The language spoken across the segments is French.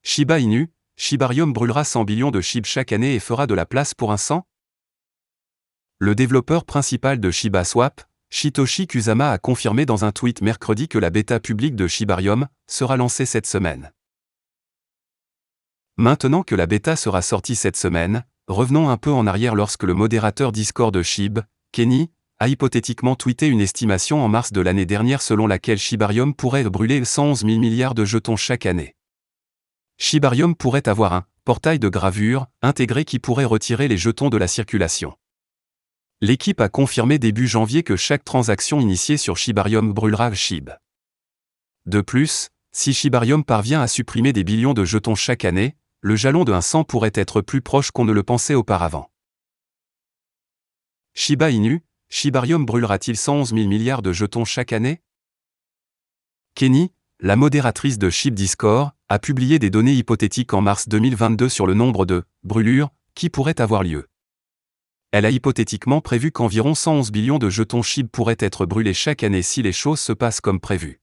Shiba Inu, Shibarium brûlera 100 billions de SHIB chaque année et fera de la place pour un 100? Le développeur principal de Shiba Swap, Shitoshi Kusama a confirmé dans un tweet mercredi que la bêta publique de Shibarium sera lancée cette semaine. Maintenant que la bêta sera sortie cette semaine, revenons un peu en arrière lorsque le modérateur Discord de SHIB, Kenny, a hypothétiquement tweeté une estimation en mars de l'année dernière selon laquelle Shibarium pourrait brûler 111 000 milliards de jetons chaque année. Shibarium pourrait avoir un portail de gravure intégré qui pourrait retirer les jetons de la circulation. L'équipe a confirmé début janvier que chaque transaction initiée sur Shibarium brûlera SHIB. De plus, si Shibarium parvient à supprimer des billions de jetons chaque année, le jalon de un 100 pourrait être plus proche qu'on ne le pensait auparavant. Shiba Inu, Shibarium brûlera-t-il 111 000 milliards de jetons chaque année? Kenny, la modératrice de SHIB Discord, a publié des données hypothétiques en mars 2022 sur le nombre de brûlures qui pourraient avoir lieu. Elle a hypothétiquement prévu qu'environ 111 billions de jetons SHIB pourraient être brûlés chaque année si les choses se passent comme prévu.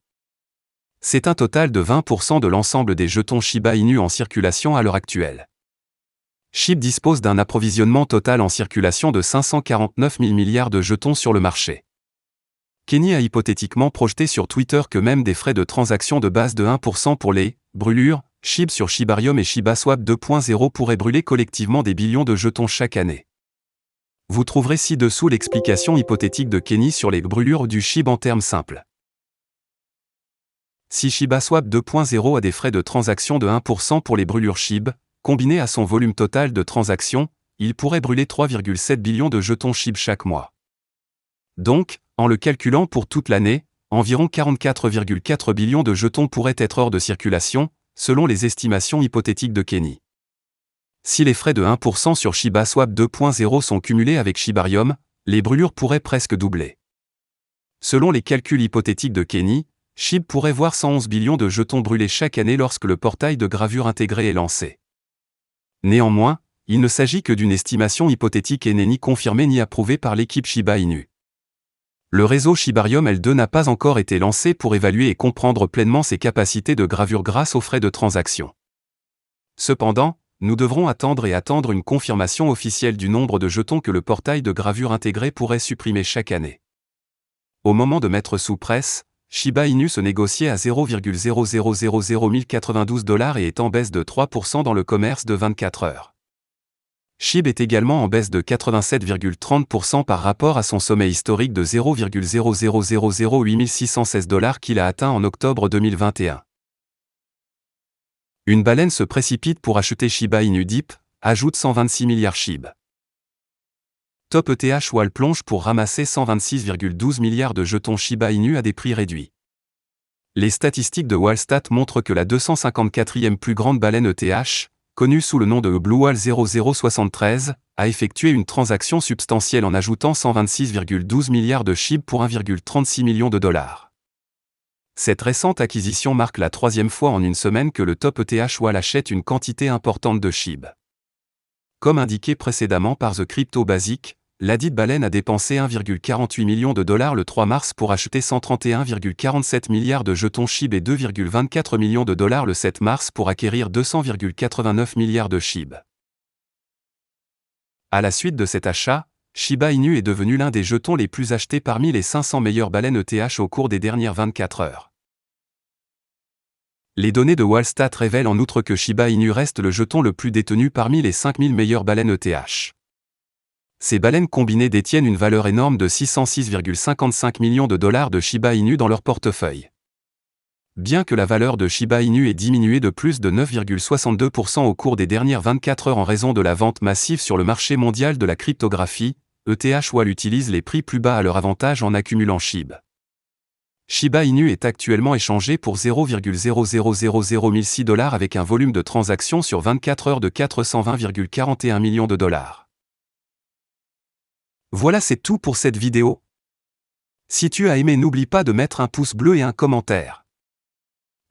C'est un total de 20% de l'ensemble des jetons Shiba Inu en circulation à l'heure actuelle. SHIB dispose d'un approvisionnement total en circulation de 549 000 milliards de jetons sur le marché. Kenny a hypothétiquement projeté sur Twitter que même des frais de transaction de base de 1% pour les brûlures SHIB sur Shibarium et Shiba Swap 2.0 pourraient brûler collectivement des billions de jetons chaque année. Vous trouverez ci-dessous l'explication hypothétique de Kenny sur les brûlures du SHIB en termes simples. Si Shiba Swap 2.0 a des frais de transaction de 1% pour les brûlures SHIB, combiné à son volume total de transactions, il pourrait brûler 3,7 billions de jetons SHIB chaque mois. Donc, en le calculant pour toute l'année, environ 44,4 billions de jetons pourraient être hors de circulation, selon les estimations hypothétiques de Kenny. Si les frais de 1% sur Shiba Swap 2.0 sont cumulés avec Shibarium, les brûlures pourraient presque doubler. Selon les calculs hypothétiques de Kenny, SHIB pourrait voir 111 billions de jetons brûlés chaque année lorsque le portail de gravure intégré est lancé. Néanmoins, il ne s'agit que d'une estimation hypothétique et n'est ni confirmée ni approuvée par l'équipe Shiba Inu. Le réseau Shibarium L2 n'a pas encore été lancé pour évaluer et comprendre pleinement ses capacités de gravure grâce aux frais de transaction. Cependant, nous devrons attendre une confirmation officielle du nombre de jetons que le portail de gravure intégré pourrait supprimer chaque année. Au moment de mettre sous presse, Shiba Inu se négociait à 0,0001092 $ et est en baisse de 3% dans le commerce de 24 heures. SHIB est également en baisse de 87,30% par rapport à son sommet historique de 0,0008616 $ qu'il a atteint en octobre 2021. Une baleine se précipite pour acheter Shiba Inu Deep, ajoute 126 milliards SHIB. Top ETH Wall plonge pour ramasser 126,12 milliards de jetons Shiba Inu à des prix réduits. Les statistiques de Wallstat montrent que la 254e plus grande baleine ETH, connue sous le nom de Blue Whale 0073, a effectué une transaction substantielle en ajoutant 126,12 milliards de SHIB pour 1,36 million de dollars. Cette récente acquisition marque la troisième fois en une semaine que le top ETH Wall achète une quantité importante de SHIB. Comme indiqué précédemment par The Crypto Basic, ladite baleine a dépensé 1,48 million de dollars le 3 mars pour acheter 131,47 milliards de jetons SHIB et 2,24 millions de dollars le 7 mars pour acquérir 200,89 milliards de SHIB. À la suite de cet achat, Shiba Inu est devenu l'un des jetons les plus achetés parmi les 500 meilleures baleines ETH au cours des dernières 24 heures. Les données de Wallstat révèlent en outre que Shiba Inu reste le jeton le plus détenu parmi les 5000 meilleures baleines ETH. Ces baleines combinées détiennent une valeur énorme de 606,55 millions de dollars de Shiba Inu dans leur portefeuille. Bien que la valeur de Shiba Inu ait diminué de plus de 9,62% au cours des dernières 24 heures en raison de la vente massive sur le marché mondial de la cryptographie, ETH Wall utilise les prix plus bas à leur avantage en accumulant SHIB. Shiba Inu est actuellement échangé pour 0,00006 $ avec un volume de transactions sur 24 heures de 420,41 millions de dollars. Voilà, c'est tout pour cette vidéo. Si tu as aimé, n'oublie pas de mettre un pouce bleu et un commentaire.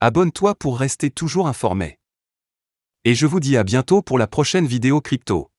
Abonne-toi pour rester toujours informé. Et je vous dis à bientôt pour la prochaine vidéo crypto.